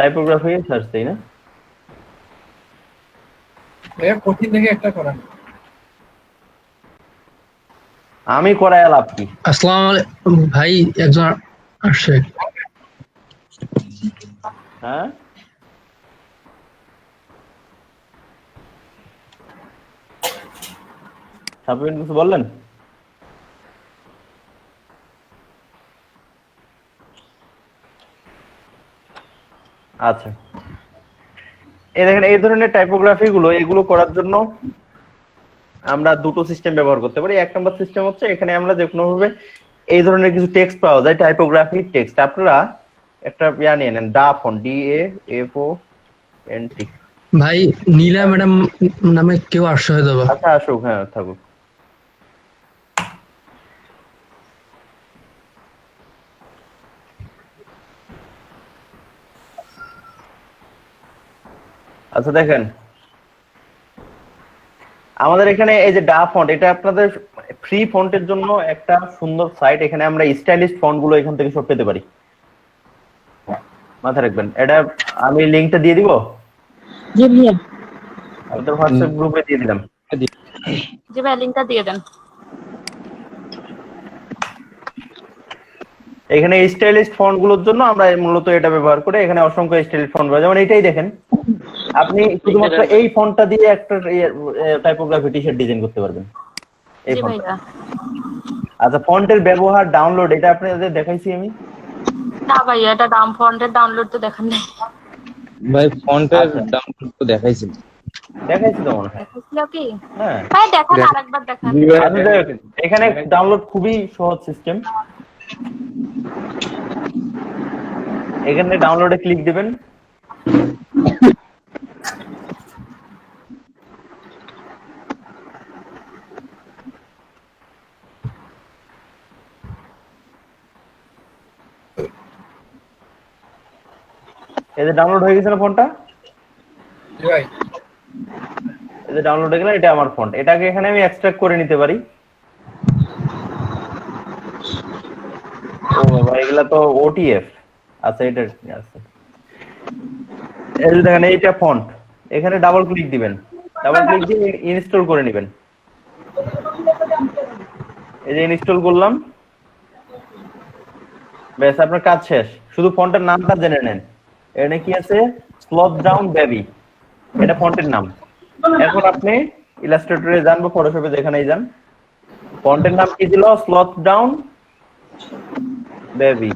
Typography search দেই না, কঠিন দেখে একটা করা। আমি করাই লাভ কি? আসসালামু আলাইকুম ভাই, একজন আসছে। হ্যাঁ সাবিন কিছু বললেন? আচ্ছা, এই দেখেন এই ধরনের টাইপোগ্রাফি গুলো এগুলো করার জন্য আমরা দুটো সিস্টেম ব্যবহার করতে পারি। এক নম্বর সিস্টেম হচ্ছে এখানে আমরা যে কোনো ভাবে এই ধরনের কিছু টেক্সট পাওয়া যায়, টাইপোগ্রাফি টেক্সট। আপনারা একটা ইয়া নিয়ে নেন, ডা ফন্ট, DAFONT। ভাই নীলা ম্যাডাম নামে কেউ আসছে হয়তো বা। আচ্ছা আসুক, হ্যাঁ থাকুক। আচ্ছা দেখেন আমাদের এখানে এই যে ডা ফন্ট, এটা আপনাদের ফ্রি ফন্টের জন্য একটা সুন্দর সাইট। এখানে আমরা স্টাইলিশ ফন্ট গুলো এখান থেকে সব পেতে পারি, মাথায় রাখবেন। এটা আমি লিংকটা দিয়ে দিব, জি ভাইয়া, আমাদের হোয়াটসঅ্যাপ গ্রুপে দিয়ে দিলাম। জি ভাইয়া লিংকটা দিয়ে দেন। এখানে স্টাইলিশ ফন্ট গুলোর জন্য আমরা মূলত এটা ব্যবহার করে এখানে অসংখ্য স্টাইলিশ ফন্ট পাওয়া যায়। যেমন এইটাই দেখেন, আপনি শুধুমাত্র এই ফন্টটা দিয়ে একটা টাইপোগ্রাফি টি-শার্ট ডিজাইন করতে পারবেন এই জি ফন্টটা। ভাইয়া। আচ্ছা, ফন্টের ব্যবহার, ডাউনলোড, এটা আপনাদের দেখাইছি আমি। না ভাইয়া, এটা ফন্টের ডাউনলোড তো দেখান নাই। ভাই ফন্টের আচ্ছা। ডাউনলোড তো দেখাইছিল। দেখাইছি তো মনে হয়। দেখাইছিল কি? হ্যাঁ ভাই দেখান, আরেকবার দেখান। আচ্ছা, যাই হোক, এখানে ডাউনলোড খুবই সহজ সিস্টেম। এখানে ডাউনলোডে ক্লিক দিবেন। এই যে ডাউনলোড হয়ে গেছে না ফন্টটা, ভাই এই যে ডাউনলোড হয়ে গেল, এটা আমার ফন্ট। এটাকে এখানে আমি এক্সট্রাক্ট করে নিতে পারি। ও বাবা, এগুলা তো ওটিএফ। আচ্ছা, এটা আছে। এই যে দেখেন এইটা ফন্ট, এখানে ডাবল ক্লিক দিবেন, ডাবল ক্লিক দিয়ে ইনস্টল করে নেবেন। এই যে ইনস্টল করলাম, ব্যাস আপনার কাজ শেষ। শুধু ফন্টের নামটা জেনে নেন। এখানে কি আছে, স্লথ ডাউন বেবি, এটা ফন্টের নাম। এখন আপনি ইলাস্ট্রেটরে যান বা ফটোশপে যেখানেই যান, ফন্টের নাম কি ছিল, স্লথ ডাউন বেবি।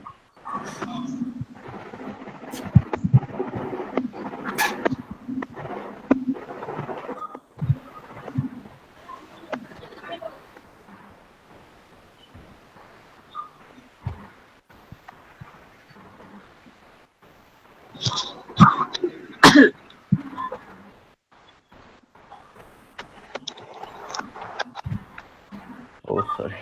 ও সরি,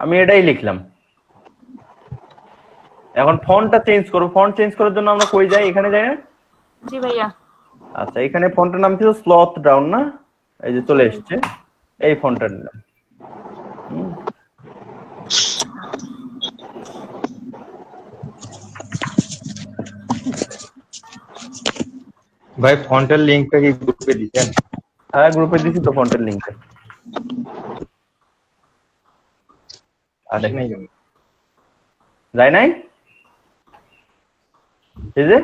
আমি এটাই লিখলাম। এখন ফন্টটা চেঞ্জ করব। ফন্ট চেঞ্জ করার জন্য আমরা কই যাই, এখানে যাই না? জি ভাইয়া। আচ্ছা, এখানে ফন্টের নাম ছিল স্লথ ডাউন না, এই যে চলে এসেছে, এই ফন্টটা নিলাম। ভাই ফন্টের লিংকটা কি গ্রুপে দিবেন? হ্যাঁ গ্রুপে দিছি তো ফন্টের লিংকটা। আসে নাই কেন? যায় নাই? এই যে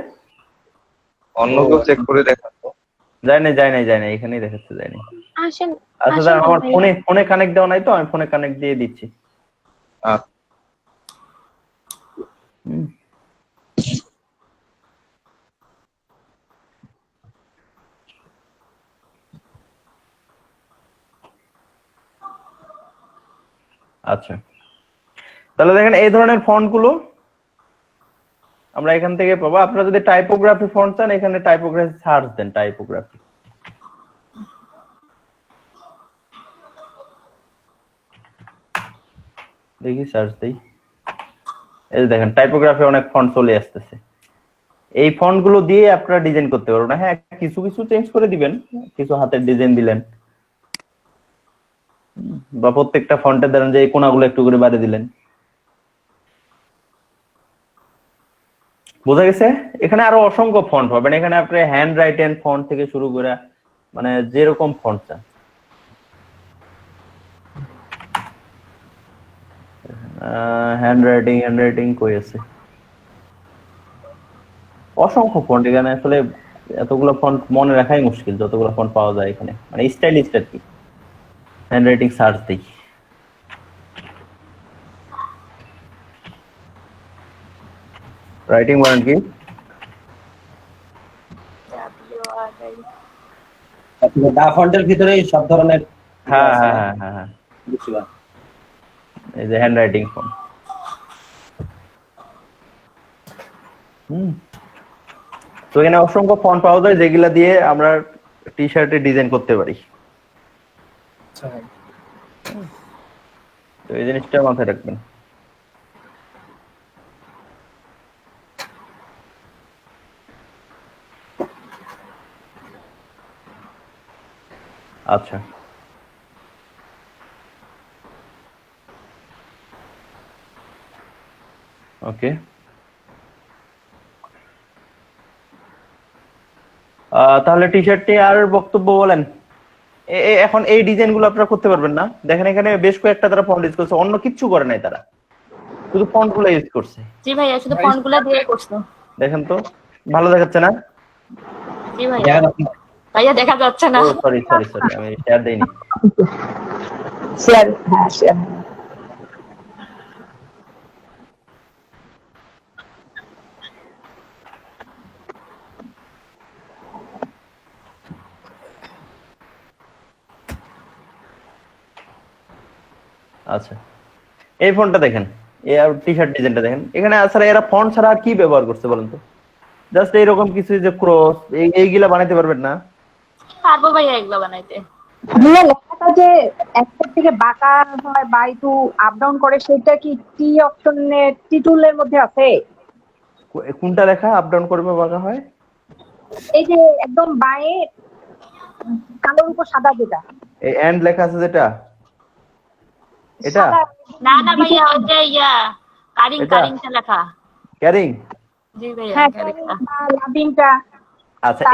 অন্য কেউ চেক করে দেখান তো। যায় নাই, এখানেই দেখাচ্ছে যায় নাই। আসেন। আচ্ছা দাঁড়ান, আমার ফোনে কানেক্ট দেওয়া নাই তো, আমি ফোনে কানেক্ট দিয়ে দিচ্ছি। আচ্ছা, তাহলে দেখেন এই ধরনের ফন্ট গুলো আমরা এখান থেকে পাবো। আপনারা যদি টাইপোগ্রাফি ফন্ট চান, এখানে টাইপোগ্রাফি সার্চ দেন, টাইপোগ্রাফি। দেখি সার্চ দেই। এই যে দেখেন টাইপোগ্রাফি অনেক ফন্ট চলে আসতেছে। এই ফন্ট গুলো দিয়ে আপনারা ডিজাইন করতে পারবেন। হ্যাঁ, কিছু কিছু চেঞ্জ করে দিবেন, কিছু হাতের ডিজাইন দিলেন, বা প্রত্যেকটা ফন্টের ধরেন যে এই কোনাগুলো একটু করে বাড়িয়ে দিলেন। বোঝা গেছে? এখানে আরো অসংখ্য ফন্ট পাবেন। এখানে আপনি হ্যান্ড রাইটেন ফন্ট থেকে শুরু করে মানে যেরকম ফন্ট চান। হ্যান্ড রাইটিং কই আছে? অসংখ্য ফন্ট এখানে, আসলে এতগুলো ফন্ট মনে রাখাই মুশকিল, যতগুলো ফন্ট পাওয়া যায় এখানে, মানে স্টাইলিস্ট আর কি। হ্যান্ড রাইটিং সার্চ দিই। রাইটিং মানে কি? দা ফন্টের ভিতরেই সব ধরনের হ্যাঁ হ্যাঁ হ্যাঁ হ্যাঁ হ্যাঁ, বুঝলাম। এই যে হ্যান্ড রাইটিং ফন্ট। তো এখানে অসংখ্য ফন্ট পাওয়া যায় যেগুলা দিয়ে আমরা টি শার্টে ডিজাইন করতে পারি। আচ্ছা ভাই। তো এই জিনিসটা মাথায় রাখবেন। আচ্ছা, ওকে। তাহলে টি শার্টটি আর বক্তব্য বলেন। এখন এই ডিজাইন গুলো আপনারা করতে পারবেন না? দেখেন এখানে বেশ কয়েকটা তারা ফন্ট ইউজ করছে, অন্য কিচ্ছু করে নাই তারা, শুধু ফন্ট গুলো ইউজ করছে। জি ভাইয়া, শুধু ফন্ট গুলা দিয়ে করছো। দেখেন তো, ভালো দেখাচ্ছে না? জি ভাইয়া, ভাইয়া দেখা যাচ্ছে না। ও সরি সরি সরি, আমি শেয়ার দেইনি। শেয়ার, হ্যাঁ শেয়ার। আচ্ছা, এই ফন্টটা দেখেন, এই আর টি শার্ট ডিজাইনটা দেখেন। এখানে আসলে এরা ফন্ট ছাড়া আর কি ব্যবহার করছে বলেন তো? জাস্ট এইরকম কিছু, যে ক্রস এইগুলা বানাইতে পারবেন না? পারবো ভাইয়া এগুলো বানাইতে। ভাইয়া লেখাটা যে একটা থেকে বাঁকা হয় বা একটু আপ ডাউন করে, সেটা কি টি অপশনে, টি টুলের মধ্যে আছে? কোনটা লেখা আপ ডাউন করবে বাঁকা হয়? এই যে একদম বাঁয়ে কালোর উপর সাদা যেটা, এই এন্ড লেখা আছে যেটা, এটা? সাদা। না না ভাইয়া, ওই যে কারিং এটা? কারিংটা লেখা। ক্যারিং? জি ভাইয়া, হ্যাঁ, কারিংটা। লাভিংটা। আচ্ছা,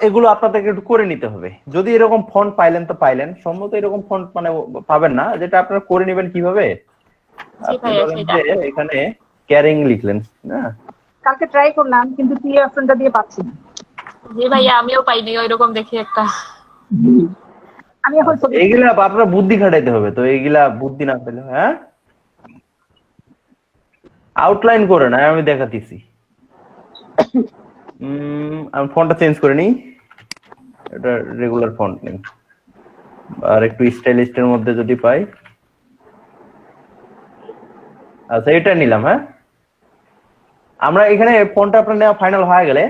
এগুলো আপনাদেরকে একটু করে নিতে হবে। যদি এরকম ফন্ট পাইলেন তো পাইলেন, সম্ভবত এরকম ফন্ট মানে পাবেন না, যেটা আপনারা করে নেবেন কিভাবে? জি আপনি ভাইয়া, বলেন সেটা। যে এখানে ক্যারিং লিখলেন না? কালকে ট্রাই করলাম কিন্তু টি অপশনটা দিয়ে পাচ্ছি না। জি ভাইয়া, আমিও পাইনি ওইরকম দেখি একটা। আমি এখন এইগুলা আপনার বুদ্ধি খাটাইতে হবে, তো এইগুলা বুদ্ধি না পেলে, হ্যাঁ আউটলাইন করে না, আমি দেখাতেছি। আমি ফন্টটা চেঞ্জ করে নিই, এটা রেগুলার ফন্ট নেই, আর একটু স্টাইলিস্টের মধ্যে যদি পাই। আচ্ছা, এটা নিলাম। হ্যাঁ, আমরা এখানে ফন্টটা আপনার নেওয়া ফাইনাল হয়ে গেলে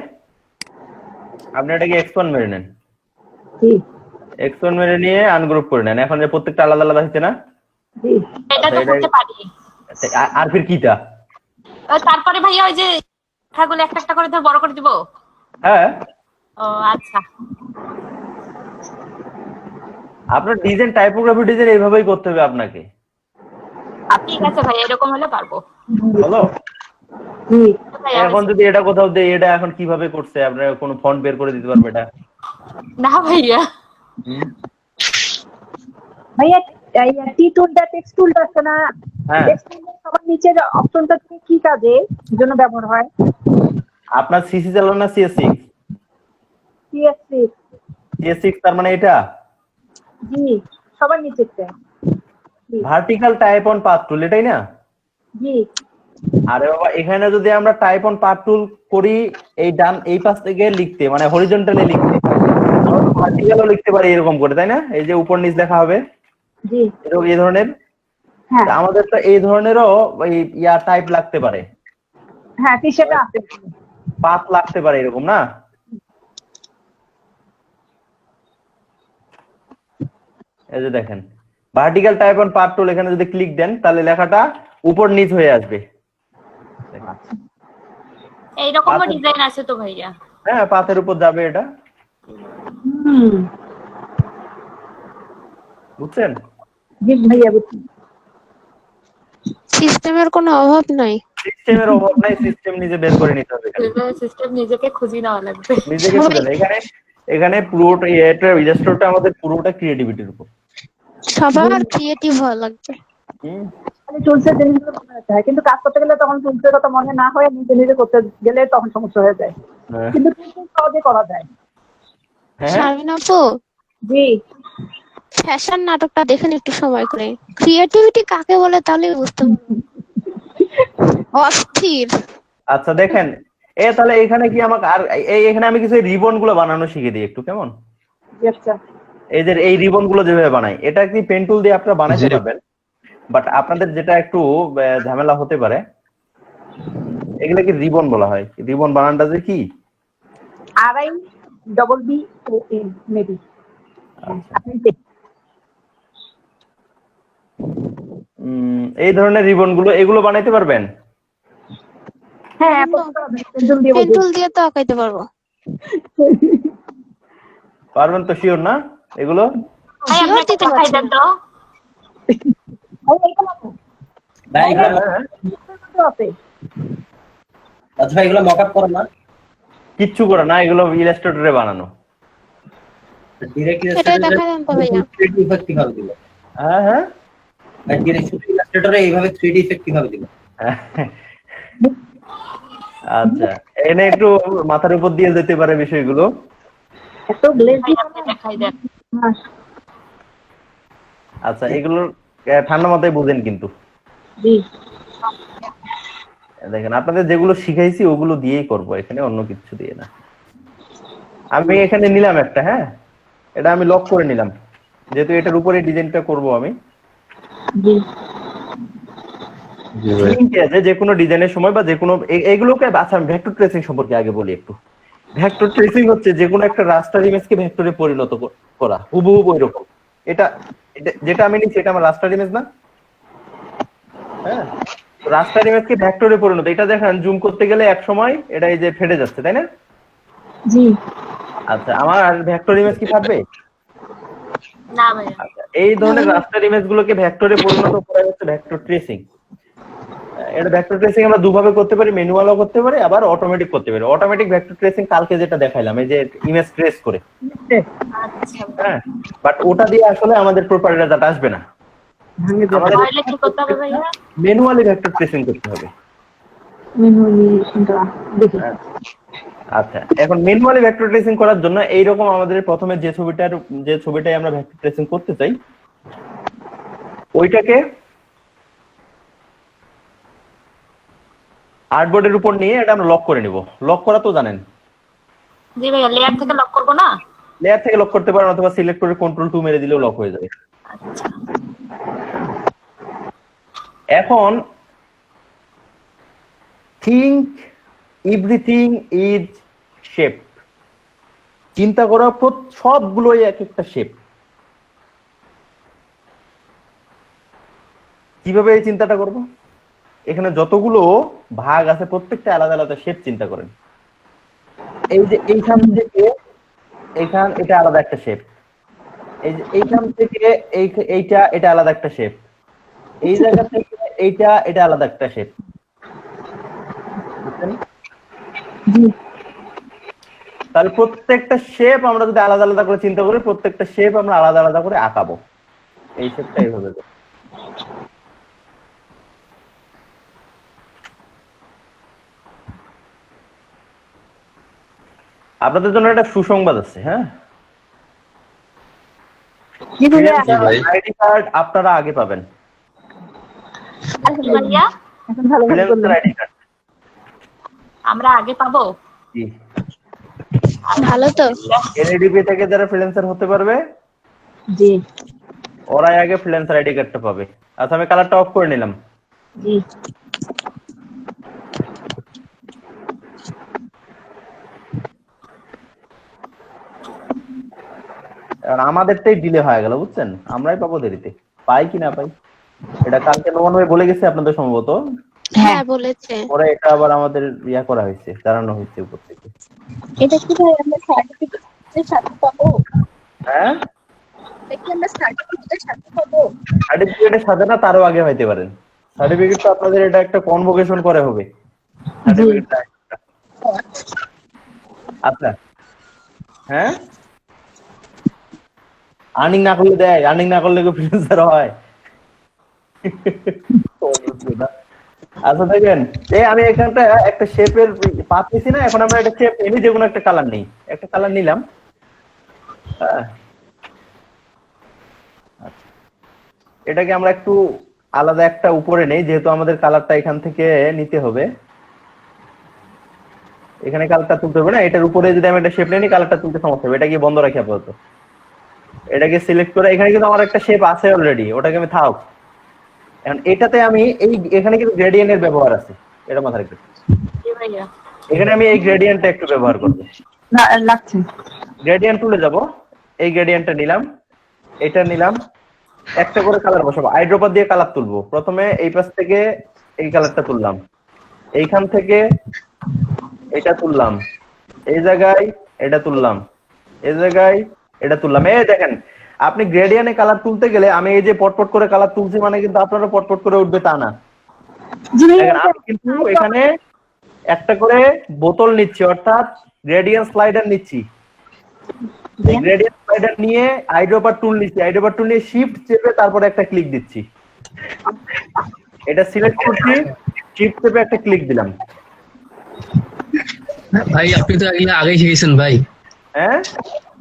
আপনি এটাকে এক্সপান্ড মেরে নেন। এক্সপান্ড মেরে নিয়ে আনগ্রুপ করে নেন। এখন যে প্রত্যেকটা আলাদা আলাদা হচ্ছে না, এটা তো করতে পারি। আর ফির কিটা? তারপরে ভাইয়া ওই যে লেখাগুলো একটা একটা করে বড় করে দিব। হ্যাঁ, ও আচ্ছা। আপনার ডিজাইন, টাইপোগ্রাফি ডিজাইন এইভাবেই করতে হবে আপনাকে। ঠিক আছে ভাই, এরকম হলে পারবো। বলো, এখন যদি এটা কোথাও দেই, এটা এখন কিভাবে করছে, আপনার কোনো ফন্ট বের করে দিতে পারবে এটা? না ভাইয়া। ভাইয়া টি টুলটা, টেক্সট টুলটা আছে না? হ্যাঁ, টেক্সট টুলের সবার নিচের অপশনটা কি কাজে জন্য ব্যবহার হয়? আপনার সিসি চালানো না CS6? CS6 তার মানে এটা জি, সবার নিচেরটা। ভার্টিক্যাল টাইপ অন পাথ টুল, এটাই না? জি। আরে বাবা, এখানে যদি আমরা টাইপ অন পাথ টুল করি, এই পাশ থেকে লিখতে মানে হরিজন্টালি লিখতে, ভার্টিক্যালও লিখতে পারি এরকম করে, তাই না? এই যে উপর নিচ লেখা হবে, জি, এই ধরনের। হ্যাঁ আমাদের তো এই ধরনেরও টাইপ লাগতে পারে, হ্যাঁ, টি-শার্টে আছে। পাথ লাগতে পারে এরকম না? এই যে দেখেন, ভার্টিক্যাল টাইপ অন পার্ট টুল এখানে যদি ক্লিক দেন তাহলে লেখাটা উপর নিচ হয়ে আসবে। এইরকমও ডিজাইন আছে তো ভাইয়া। হ্যাঁ, পাতের উপর যাবে এটা, হুম, বুঝছেন? জি ভাইয়া বুঝছি। সিস্টেমের কোনো অভাব নাই। সিস্টেমের অভাব নাই, সিস্টেম নিজে বের করে নিতে হবে এখানে। সিস্টেম নিজেকে খুঁজি নেওয়া লাগবে। নিজেকে খুঁজে না, এখানে পুরোটা এটা ইলাস্ট্রেটরটা আমাদের পুরোটা ক্রিয়েটিভিটির উপর। সবার ক্রিয়েটিভ হওয়া লাগবে। খালি টুলসের জিনিসগুলো মনে রাখতে হয়, কিন্তু কাজ করতে গেলে তখন টুলসের কথা মনে না হয়ে নিজে নিজে করতে গেলে তখন সমস্যা হয়ে যায়। হ্যাঁ। কিন্তু টুলস সহজে করা যায়। হ্যাঁ, শারমিন আপু, জি, ফ্যাশন নাটকটা দেখেন একটু সময় করে। ক্রিয়েটিভিটি কাকে বলে তাহলে বুঝতে পারবো। অস্থির। আচ্ছা দেখেন, তাহলে এখানে কি আমাকে আর এখানে আমি কিছু রিবন গুলো বানানো শিখে দিই একটু, কেমন? জি, আচ্ছা। এই যে এই রিবন গুলো যেভাবে বানাই, এটা কি পেন টুল দিয়ে আপনারা বানাইতে পারবেন, বাট আপনাদের যেটা একটু ঝামেলা হতে পারে, এগুলো কি রিবন বলা হয়। রিবন বানানটা যে কি? RIBBON maybe. এই ধরনের রিবন গুলো এগুলো বানাইতে পারবেন? হ্যাঁ, পেন্সিল দিয়ে বুঝি। পেন্টুল দিয়ে তো আঁকাইতে পারবো। পারবেন তো, শিওর না এগুলো? ভাই আপনি একটু দেখাই দেন তো। ভাই এইটা মাত্র। ভাই এগুলো আছে। আচ্ছা ভাই এগুলো মকআপ করো না? কিচ্ছু করে না, এগুলো ইলাস্ট্রেটরে বানানো। ডিরেক্ট এটাই দেখা দেন তো ভাইয়া। 3D ইফেক্ট কিভাবে দিবে? হ্যাঁ হ্যাঁ, ভাই ডিরেক্ট ইলাস্ট্রেটরে এইভাবে 3D ইফেক্ট কিভাবে দিবে? আচ্ছা, এনে একটু মাথার উপর দিয়ে যেতে পারে বিষয়গুলো। এত গ্লেজ ভাই আপনি দেখাই দেন। আচ্ছা, এগুলো ঠান্ডা মাথায় বুঝেন কিন্তু। জি, দেখেন আপনাদের যেগুলো শিখাইছি ওগুলো দিয়েই করব, এখানে অন্য কিছু দিয়ে না। আমি এখানে নিলাম একটা, হ্যাঁ, এটা আমি লক করে নিলাম, যেহেতু এটার উপরে ডিজাইনটা করব আমি। জি, জি ভাই। যে কোনো ডিজাইনের সময় বা যে কোনো এগুলোকে, আচ্ছা আমি ভেক্টর ট্রেসিং সম্পর্কে আগে বলি একটু। ভেক্টর ট্রেসিং হচ্ছে যে কোনো একটা রাস্টার ইমেজকে ভেক্টরে পরিণত করা, হুবহু ওইরকম। এটা যেটা আমি নিচ্ছি এটা আমার রাস্টার ইমেজ না? হ্যাঁ, রাস্টার ইমেজকে ভেক্টরে পরিণত। এটা দেখেন জুম করতে গেলে এক সময় এটা এই যে ফেটে যাচ্ছে, তাই না? জি। আচ্ছা, আমার ভেক্টর ইমেজ কি থাকবে? না ভাইয়া। আচ্ছা, এই ধরনের রাস্টার ইমেজ গুলোকে ভেক্টরে পরিণত করা হচ্ছে ভেক্টর ট্রেসিং। এটা ভেক্টর ট্রেসিং আমরা দুভাবে করতে পারি, ম্যানুয়ালও করতে পারি, আবার অটোমেটিক করতে পারি। অটোমেটিক ভেক্টর ট্রেসিং কালকে যেটা দেখাইলাম, এই যে ইমেজ ট্রেস করে, আচ্ছা হ্যাঁ, বাট ওটা দিয়ে আসলে আমাদের প্রপার রেজাল্ট আসবে না। আমাদের তাহলে কি করতে হবে ভাইয়া? ম্যানুয়ালি ভেক্টর ট্রেসিং করতে হবে। দেখি। আচ্ছা, এখন ম্যানুয়ালি ভেক্টর ট্রেসিং করার জন্য এইরকম আমাদের প্রথমে যে ছবিটাই আমরা ভেক্টর ট্রেসিং করতে চাই, ওইটাকে আর্টবোর্ডের উপর নিয়ে এটা আমরা লক করে নিব। লক করা তো জানেন? জি ভাইয়া, লেয়ার থেকে লক করব না? লেয়ার থেকে লক করতে পারেন, অথবা সিলেক্ট করে কন্ট্রোল 2 মেরে দিলেও লক হয়ে যাবে। আচ্ছা। এখন থিঙ্ক এভরিথিং ইজ শেপ। চিন্তা করা সবগুলোই এক একটা শেপ। কিভাবে এই চিন্তাটা করব? এখানে যতগুলো ভাগ আছে প্রত্যেকটা আলাদা আলাদা শেপ চিন্তা করেন। এই যে এইখান থেকে এইখান, এটা আলাদা একটা শেপ। এই যে এইখান থেকে এইটা, এটা আলাদা একটা শেপ। এই জায়গা থেকে এটা আলাদা একটা শেপ। বুঝছেন? তাহলে প্রত্যেকটা শেপ আমরা যদি আলাদা আলাদা করে চিন্তা করি, প্রত্যেকটা শেপ আমরা আলাদা আলাদা করে আঁকাবো। এই শেপটা এইভাবে। আপনাদের জন্য একটা সুসংবাদ আছে, হ্যাঁ, আইডি কার্ড আপনারা আগে পাবেন। ভাইয়া এখন ভালো আইডি কার্ড আমরা আগে পাবো? জি, ভালো তো। এনএডিপি থেকে যারা ফ্রিল্যান্সার হতে পারবে, জি, ওরাই আগে ফ্রিল্যান্সার আইডি কার্ডটা পাবে। আচ্ছা, আমি কালারটা অফ করে নিলাম। জি। আমাদেরটাই ডিলে হয়ে গেল, বুঝছেন? আমরাই পাবো দেরিতে। পাই কি না পাই। এটা কালকে নোমান ভাই বলে গেছে আপনাদের সম্ভবত, হ্যাঁ বলেছে। পরে এটা আবার আমাদের ইয়া করা হয়েছে, জানানো হয়েছে উপর থেকে। এটা কি ভাই আমরা সার্টিফিকেটের সাথে পাবো? হ্যাঁ, এটা কি আমরা সার্টিফিকেটের সাথে পাবো? সার্টিফিকেটের সাথে না, তারও আগে হইতে পারেন। সার্টিফিকেট তো আপনাদের এটা একটা কনভোকেশন করে হবে সার্টিফিকেটটা। আচ্ছা, হ্যাঁ, আর্নিং না করলে দেয়, আর্নিং না করলে ফ্রিল্যান্সার হয়। আচ্ছা দেখেন, এই আমি এখানটা একটা শেপের পাত নিছি না, এখন আমরা একটা শেপ এনে যে কোনো একটা কালার নেই, একটা কালার নিলাম। হ্যাঁ, আচ্ছা, এটাকে আমরা একটু আলাদা একটা উপরে নেই, যেহেতু আমাদের কালারটা এখান থেকে নিতে হবে। এখানে কালারটা তুলতে হবে না, এটার উপরে যদি আমি একটা শেপ নিই কালারটা তুলতে সমস্যা হবে। এটাকে বন্ধ রাখি আপাতত, এটাকে সিলেক্ট করে। এখানে কিন্তু আমার একটা শেপ আছে অলরেডি, ওটাকে আমি থাক। এখন এটাতে আমি এই এখানে কিন্তু গ্রেডিয়েন্টের ব্যবহার আছে, এটা মাথায় রাখবেন। জি ভাইয়া। এখানে আমি এই গ্রেডিয়েন্টটা একটু ব্যবহার করব। লাগছে। গ্রেডিয়েন্ট তুলে যাব, এই গ্রেডিয়েন্টটা নিলাম, এটা নিলাম, একটা করে কালার বসাবো। আইড্রপার দিয়ে কালার তুলবো। প্রথমে এই পাশ থেকে এই কালারটা তুললাম, এইখান থেকে এটা তুললাম, এই জায়গায় এটা তুললাম, এই জায়গায় এটা তুললাম। এই দেখেন, আপনি গ্রেডিয়েন্টে কালার তুলতে গেলে আমি এই যে পটপট করে কালার তুলছি মানে কিন্তু আপনারা পটপট করে উঠবে তা না। দেখেন, আমি কিন্তু এখানে একটা করে বোতল নিচ্ছি, অর্থাৎ গ্রেডিয়েন্ট স্লাইডার নিচ্ছি। গ্রেডিয়েন্ট স্লাইডার নিয়ে আইড্রপার টুল নিচ্ছি, আইড্রপার টুল নিয়ে শিফট চেপে তারপরে একটা ক্লিক দিচ্ছি। এটা সিলেক্ট করছি, শিফট চেপে একটা ক্লিক দিলাম। ভাই আপনি তো এগুলো আগেই শিখেছেন ভাই, হ্যাঁ,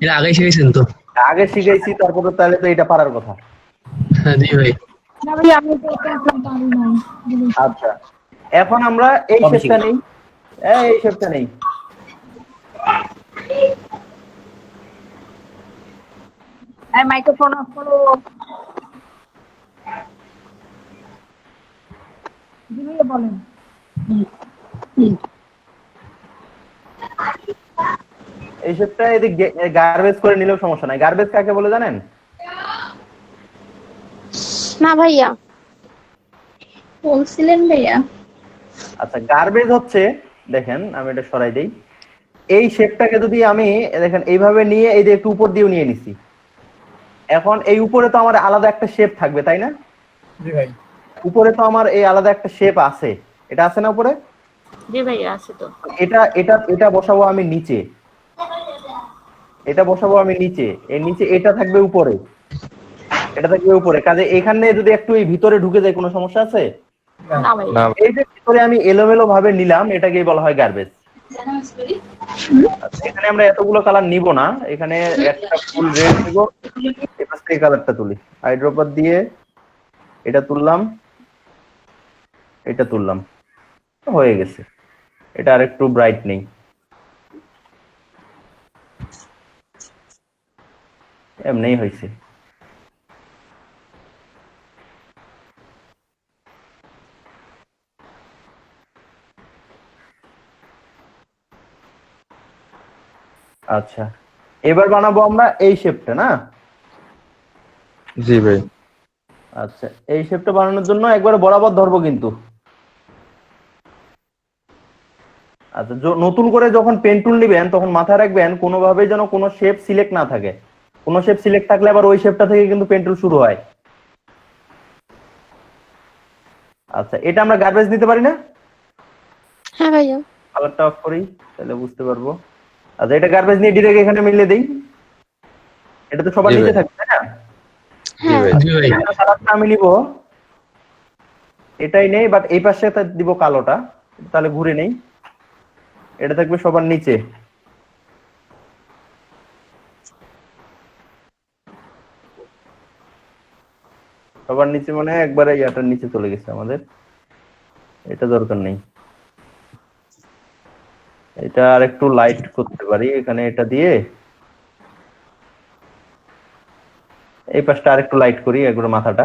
এটা আগেই শিখেছেন তো। আগে শিখাইছি, তারপরে তাহলে তো এটা পারার কথা। হ্যাঁ জি ভাই। না ভাই আমি তো এটা এখন পারি না। আচ্ছা, এখন আমরা এই কবে শেপটা শিখবে? নেই, এই শেপটা নেই। আর মাইক্রোফোন অফ করো। জি ভাইয়া বলেন। এই শেপটা এদিকে গার্বেজ করে নিলেও সমস্যা নাই। গার্বেজ কাকে বলে জানেন? না ভাইয়া। বলছিলেন ভাইয়া। আচ্ছা, গার্বেজ হচ্ছে, দেখেন আমি এটা সরাই দেই। এই শেপটাকে যদি আমি দেখেন এইভাবে নিয়ে এই যে একটু উপর দিয়েও নিয়ে নিছি, এখন এই উপরে তো আমার আলাদা একটা শেপ থাকবে, তাই না? জি ভাই। উপরে তো আমার এই আলাদা একটা শেপ আছে, এটা আছে না উপরে? জি ভাইয়া আছে তো। এটা এটা এটা বসাবো আমি নিচে, এটা বসাবো আমি নিচে, এর নিচে এটা থাকবে উপরে, এটা থাকবে উপরে। কাজে এখানে যদি একটু এই ভিতরে ঢুকে যায় কোনো সমস্যা আছে? না ভাইয়া। না এই যে ভিতরে আমি এলোমেলো ভাবে নিলাম, এটাকেই বলা হয় গার্বেজ। এখানে আমরা এতগুলো কালার নিব না, এখানে একটা ফুল রেড নিব। এবার সেই কালারটা তুলি, আইড্রপার দিয়ে এটা তুললাম, এটা তুললাম, হয়ে গেছে। এটা আর একটু ব্রাইট নেই, এমনিই হয়েছে। আচ্ছা, এবার বানাবো আমরা এই শেপটা, না? জি ভাই। আচ্ছা, এই শেপটা বানানোর জন্য একবারে বরাবর ধরবো কিন্তু। আচ্ছা, নতুন করে যখন পেন টুল নিবেন তখন মাথায় রাখবেন কোনোভাবেই যেন কোনো শেপ সিলেক্ট না থাকে। কোনো শেপ সিলেক্ট থাকলে আবার ওই শেপটা থেকে কিন্তু পেন টুল শুরু হয়। আচ্ছা, এটা আমরা গার্বেজ দিতে পারি না? হ্যাঁ ভাইয়া। কালারটা অফ করি, তাহলে বুঝতে পারবো। আচ্ছা, এটা গার্বেজ নিয়ে ডিরেক্ট এখানে মিলিয়ে দেই। এটা তো সবার জি নিচে ভাই। থাকবে, তাই না? জি ভাই। জি ভাই। কালারটা আমি নিব, এটাই নেই, বাট এই পাশে দিব কালোটা, তাহলে ঘুরে নেই, এটা থাকবে সবার নিচে। সবার নিচে মানে একবারে ইয়াটার নিচে চলে গেছে আমাদের, এটা দরকার নেই। এটা আর একটু লাইট করতে পারি, এখানে এটা দিয়ে এই পাশটা আর একটু লাইট করি, একবার মাথাটা।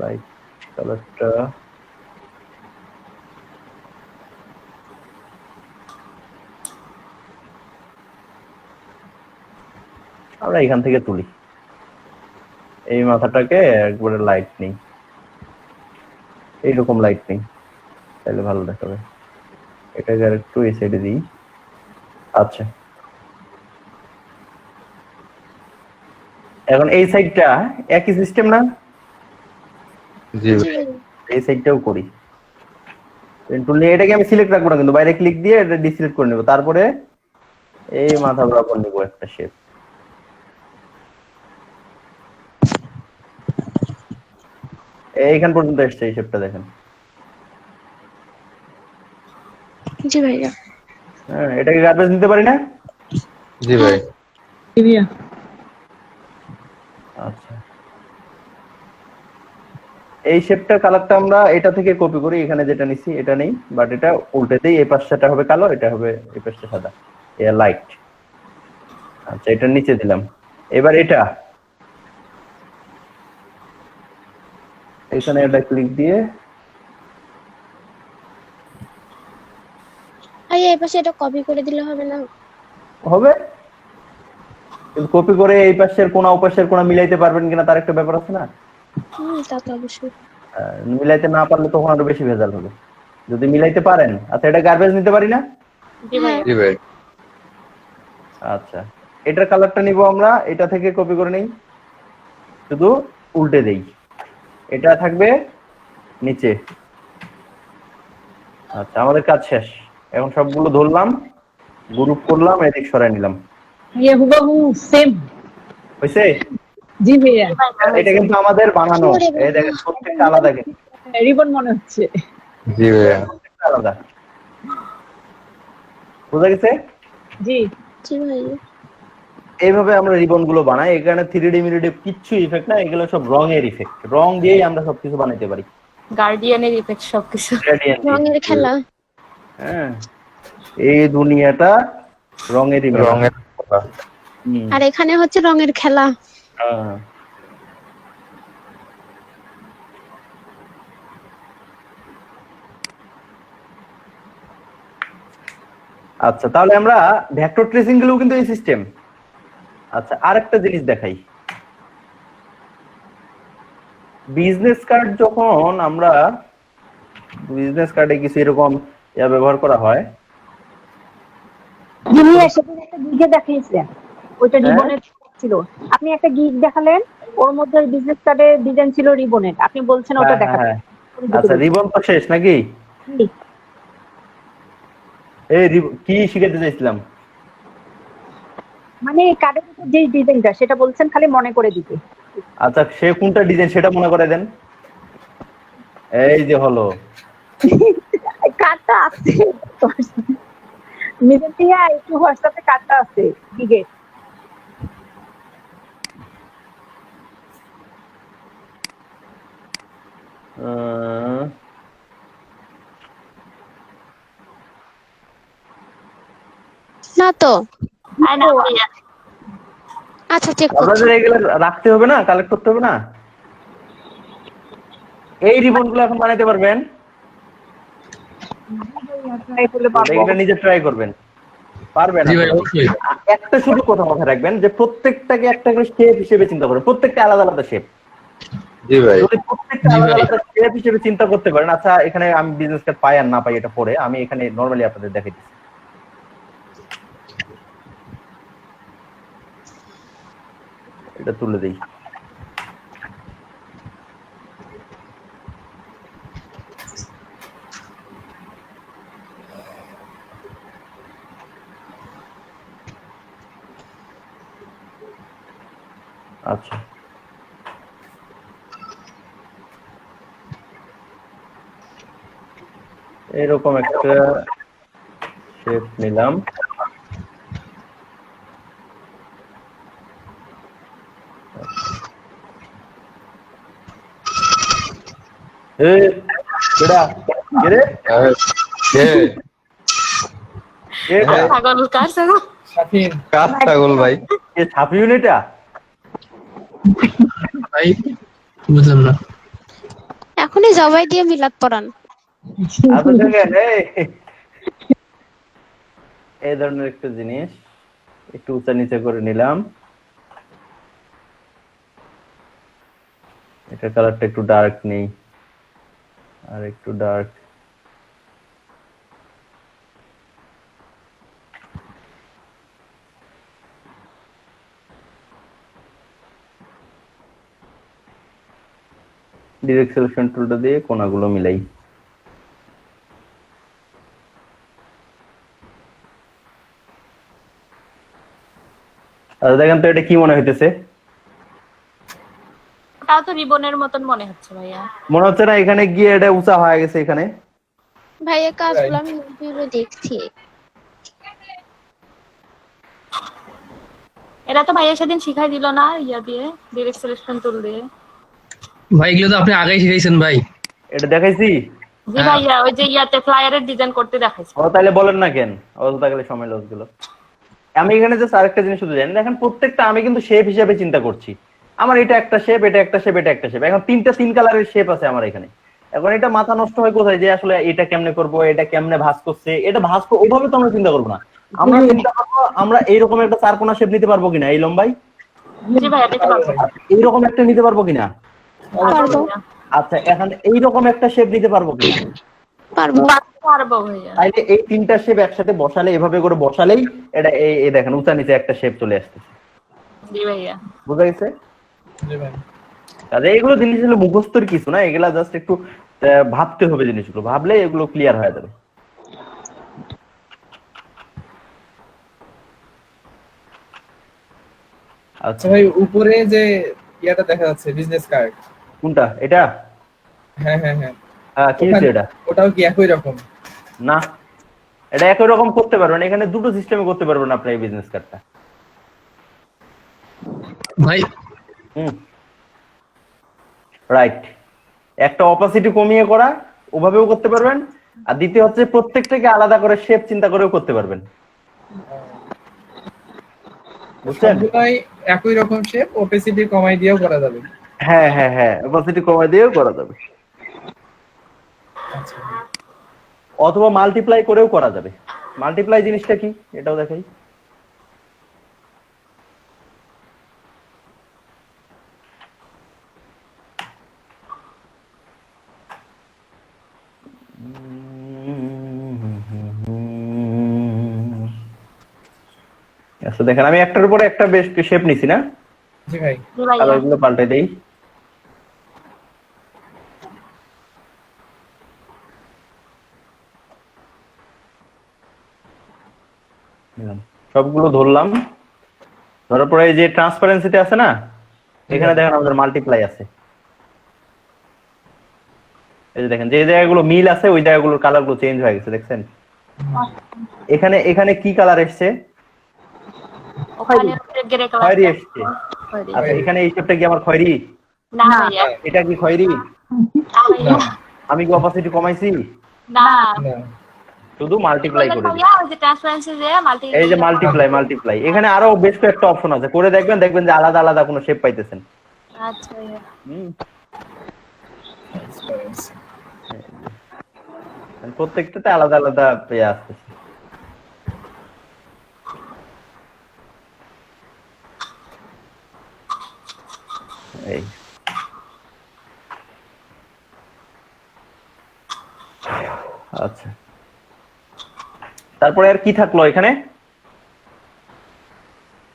লাইট কালারটা আমরা এখান থেকে তুলি, এই মাথাটাকে একবারে লাইট নেই, এইরকম লাইট নেই, তাহলে ভালো দেখাবে। এটাকে আর একটু এই সাইডে দিই। আচ্ছা, এখন এই সাইডটা একই সিস্টেম না? জি ভাই এই সাইডটাও করি। টুল নিয়ে এটাকে আমি সিলেক্ট রাখবো না, কিন্তু বাইরে ক্লিক দিয়ে এটা ডিসিলেক্ট করে নেবো। তারপরে এই মাথা বরাবর নিবো একটা শেপ। এইখান পর্যন্ত এসছে, এই শেপটা দেখেন। জি ভাইয়া। হ্যাঁ, এটাকে গার্বেজ নিতে পারি না? জি ভাই আচ্ছা, এই শেপটার কালারটা আমরা এটা থেকে কপি করি, এখানে যেটা নিছি এটা নেই, বাট এটা উল্টে দেই। এই পাশটা হবে কালো, এটা হবে এই পাশটা সাদা, এটা লাইট। আচ্ছা, এটা নিচে দিলাম। এবার এটা এখানে এটা ক্লিক দিয়ে ভাইয়া এই পাশে এটা কপি করে দিলে হবে না? হবে, কিন্তু কপি করে এই পাশের কোনা ও পাশের কোনা মিলাইতে পারবেন কিনা তার একটা ব্যাপার আছে না? তা তো অবশ্যই। মিলাইতে না পারলে তখন আরো বেশি ভেজাল হবে। যদি মিলাইতে পারেন, আচ্ছা এটা গার্বেজ নিতে পারি না? জি ভাই আচ্ছা, এটার কালারটা নিব আমরা, এটা থেকে কপি করে নেই, শুধু উল্টে দেই, এটা থাকবে নিচে। আচ্ছা, আমাদের কাজ শেষ। এখন সবগুলো ধরলাম, গ্রুপ করলাম, এদিক সরাই নিলাম। ये হুবহু সেম। হয়েছে? জি ভাইয়া, এটা কিন্তু আমাদের বানানো। এই দেখেন প্রত্যেকটা আলাদা, কিন্তু রিবন মনে হচ্ছে। জি ভাইয়া প্রত্যেকটা আলাদা। বুঝা গেছে? জি জি ভাইয়া। এইভাবে আমরা রিবন গুলো বানাই। এখানে 3D মিডিয়া কিচ্ছু ইফেক্ট না, এগুলো সব রঙের ইফেক্ট। রং দিয়েই আমরা সবকিছু বানাইতে পারি। গার্ডিয়ানের ইফেক্ট সবকিছু। Gradient দিয়ে। রঙের খেলা। হ্যাঁ, এই দুনিয়াটা রঙেরই মেলা। রঙের কথা। হুম, আর এখানে হচ্ছে রঙের খেলা। হ্যাঁ। আচ্ছা, তাহলে আমরা ভেক্টর ট্রেসিং গুলোও কিন্তু এই সিস্টেম। আচ্ছা, আরেকটা জিনিস দেখাই। বিজনেস কার্ড যখন আমরা বিজনেস কার্ডে কিছু এরকম ব্যবহার করা হয়, যিনি সেদিন একটা গিগে দেখিয়েছিলেন, ওইটা রিবনের ছিল। আপনি একটা গিগ দেখালেন, ওর মধ্যে বিজনেস কার্ডের ডিজাইন ছিল রিবনের, আপনি বলছেন ওটা হ্যাঁ, দেখাবেন। হ্যাঁ। আচ্ছা, রিবন তো শেষ নাকি? এই কি শিখাতে চাইছিলাম? মানে কার্ডের উপর যে ডিজাইনটা সেটা বলছেন, খালি মনে করে দিতে। আচ্ছা, সে কোনটা ডিজাইন সেটা মনে করে দেন। এই যে হলো কার্ডটা আছে নিজের থেকে একটু হোয়াটসঅ্যাপে কার্ডটা আছে গিগে। না তো। আর না ভাইয়া, আচ্ছা চেক করছি। আপনাদের এগুলো রাখতে হবে না, কালেক্ট করতে হবে না? এই রিবন গুলো এখন বানাইতে পারবেন, এগুলো নিজে ট্রাই করবেন, পারবেন? জি ভাই অবশ্যই। একটা শুধু কথা মাথায় রাখবেন যে প্রত্যেকটাকে একটা করে শেপ হিসেবে চিন্তা করবেন, প্রত্যেকটা আলাদা আলাদা শেপ। জি ভাই যদি প্রত্যেকটা আলাদা আলাদা শেপ হিসেবে চিন্তা করতে পারেন। আচ্ছা, এখানে আমি বিজনেস কার্ড পাই আর না পাই এটা পরে আমি এখানে নরমালি আপনাদের দেখাই দিচ্ছি। এটা তুলে দেই। আচ্ছা, এরকম একটা শেপ নিলাম। এই বেড়া কে রে? কে কে এটা? ছাগল কার ছাগল? স্বাধীন। কাজ ছাগল ভাই কে ছাপিউন এটা? ভাই বুঝলাম না। এখনই জবাই দিয়ে মিলাদ পড়ান। আচ্ছা দেখেন এই ধরনের একটা জিনিস একটু উঁচা নিচে করে নিলাম, এটা কালারটা একটু ডার্ক নেই, আর একটু ডার্ক, ডিরেক্ট সিলেকশন টুলটা দিয়ে কোণাগুলো মিলাই। আচ্ছা দেখেন তো এটা কি মনে হইতেছে? ওটাও তো রিবনের মতন মনে হচ্ছে ভাইয়া। মনে হচ্ছে না এখানে গিয়ে এটা উঁচা হয়ে গেছে এখানে? ভাইয়া কাজগুলো আমি ইউটিউবে দেখছি। এরা তো ভাইয়া সেদিন শিখাই দিল না ইয়া দিয়ে, ডিরেক্ট সিলেকশন টুল দিয়ে। ভাই এগুলো তো আপনি আগেই শিখাইছেন ভাই। এটা দেখাইছি? জি ভাইয়া, ওই যে ইয়াতে ফ্লায়ারের ডিজাইন করতে দেখাইছে। ও তাহলে বলেন না কেন অযথা গেলে সময় লস গেল। আমি এখানে জাস্ট আরেকটা জিনিস শুধু জানি, দেখেন প্রত্যেকটা আমি কিন্তু শেপ হিসেবে চিন্তা করছি। আমার এটা একটা শেপ, এটা একটা শেপ, এটা একটা শেপ, এখন তিন কালারের শেপ আছে আমার এখানে। এখন এটা মাথা নষ্ট হয় কোথায়, যে আসলে এটা কেমনে করব, এটা কেমনে ভাঁজ করছে, এটা ভাঁজ ওইভাবে তো আমরা চিন্তা করবো না। আমরা চিন্তা করবো আমরা এইরকম একটা চারকোনা শেপ নিতে পারবো কিনা, এই লম্বাই জি ভাইয়া নিতে পারবো। এইরকম একটা নিতে পারবো কিনা? পারবো। আচ্ছা এখন এইরকম একটা শেপ নিতে পারবো কিনা? পারবো। পারবো ভাইয়া। তাইলে এই তিনটা শেপ একসাথে বসালে, এভাবে করে বসালেই এটা এই দেখেন উঁচা নিচে একটা শেপ চলে আসতেছে। জি ভাইয়া। বুঝা গেছে? জি ভাই। কাজে এগুলো জিনিস হলো মুখস্থর কিছু না, এগুলা জাস্ট একটু ভাবতে হবে, জিনিসগুলো ভাবলে এগুলো ক্লিয়ার হয়ে যাবে। আচ্ছা আচ্ছা ভাই, উপরে যে ইয়াটা দেখা যাচ্ছে বিজনেস কার্ড, কোনটা এটা? হ্যাঁ হ্যাঁ হ্যাঁ, হ্যাঁ কি হয়েছে এটা? ওটাও কি একই রকম? না, এটা একই রকম করতে পারবেন, এখানে দুটো সিস্টেমে করতে পারবেন আপনার এই বিজনেস কার্ডটা। ভাই রাইট, একটা অপাসিটি কমিয়ে করা ওভাবেও করতে পারবেন, আর দ্বিতীয় হচ্ছে প্রত্যেকটাকে আলাদা করে শেপ চিন্তা করেও করতে পারবেন। বুঝছেন? সবগুলাই একই রকম শেপ, ওপেসিটি কমাই দিয়েও করা যাবে। হ্যাঁ হ্যাঁ হ্যাঁ, অপাসিটি কমাই দিয়েও করা যাবে, আচ্ছা অথবা মাল্টিপ্লাই করেও করা যাবে। মাল্টিপ্লাই জিনিসটা কি এটাও দেখাই। আচ্ছা দেখেন আমি একটার উপরে একটা বেশ শেপ নিছি না, জি ভাই। জি ভাইয়া। কালারগুলো পাল্টে দেই। সবগুলো ধরলাম, ধরার পরে এই যে ট্রান্সপারেন্সিতে আছে না, এখানে দেখেন আমাদের মাল্টিপ্লাই আছে। এই যে দেখেন যে জায়গাগুলো মিল আছে ওই জায়গাগুলোর কালারগুলো চেঞ্জ হয়ে গেছে, দেখছেন? এখানে এখানে কি কালার এসছে? ওখানে গ্রে কালার। খয়েরি এসছে। আচ্ছা এখানে এই শেপটা কি আমার খয়েরি? না ভাইয়া। এটা কি খয়েরি? না ভাইয়া। আমি কি অপাসিটি কমাইছি? না। না শুধু মাল্টিপ্লাই করে দিই। ভাইয়া ওই যে ট্রান্সপারেন্সি যে মাল্টি, এই যে মাল্টিপ্লাই এখানে আরো বেশ কয়েকটা অপশন আছে, করে দেখবেন যে আলাদা আলাদা কোনো শেপ পাইতেছেন। আচ্ছা ভাইয়া। প্রত্যেকটাতে আলাদা আলাদা পেয়ে আসতেছে। এই আচ্ছা তারপরে আর কি থাকলো এখানে?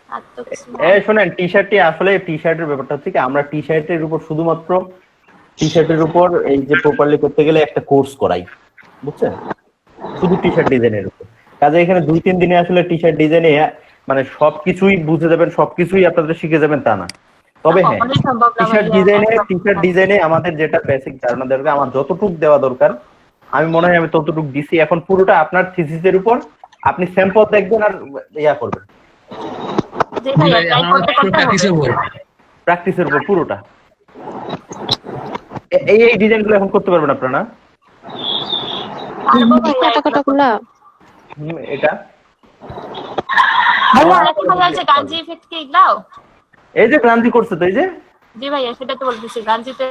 আর তো কিছু না। এই শুনেন, টি শার্টটি আসলে টি শার্টের ব্যাপারটা হচ্ছে কি, আমরা টি শার্টের উপর শুধুমাত্র টি শার্টের উপর এই যে প্রপারলি করতে গেলে একটা কোর্স করাই, বুঝছেন? শুধু টি শার্ট ডিজাইনের উপর কাজে এখানে 2-3 দিনে আসলে টি শার্ট ডিজাইনে মানে সবকিছুই বুঝে যাবেন, সবকিছুই আপনাদের শিখে যাবেন তা না। তবে হ্যাঁ, কখনোই সম্ভব না টি শার্ট ভাইয়া। ডিজাইনে আমাদের যেটা বেসিক ধারণা দরকার, আমার যতটুকু দেওয়া দরকার আমি মনে হয় আমি ততটুকু দিছি। এখন পুরোটা আপনার থিসিসের উপর, আপনি স্যাম্পল দেখবেন আর ইয়া করবেন, জি ভাইয়া, ট্রাই করতে করতে হবে। প্র্যাকটিসের উপর পুরোটা। এই ডিজাইনগুলো এখন করতে পারবেন আপনারা না? পারবো ভাইয়া। কাটাকাটাগুলা এটা ভাইয়া আরেকটা কথা আছে, গাঞ্জি ইফেক্ট কি এগুলাও? এই যে ক্রান্তি করছে তো, এই যে জি ভাইয়া সেটা তো বলতেছি, গাঞ্জিতে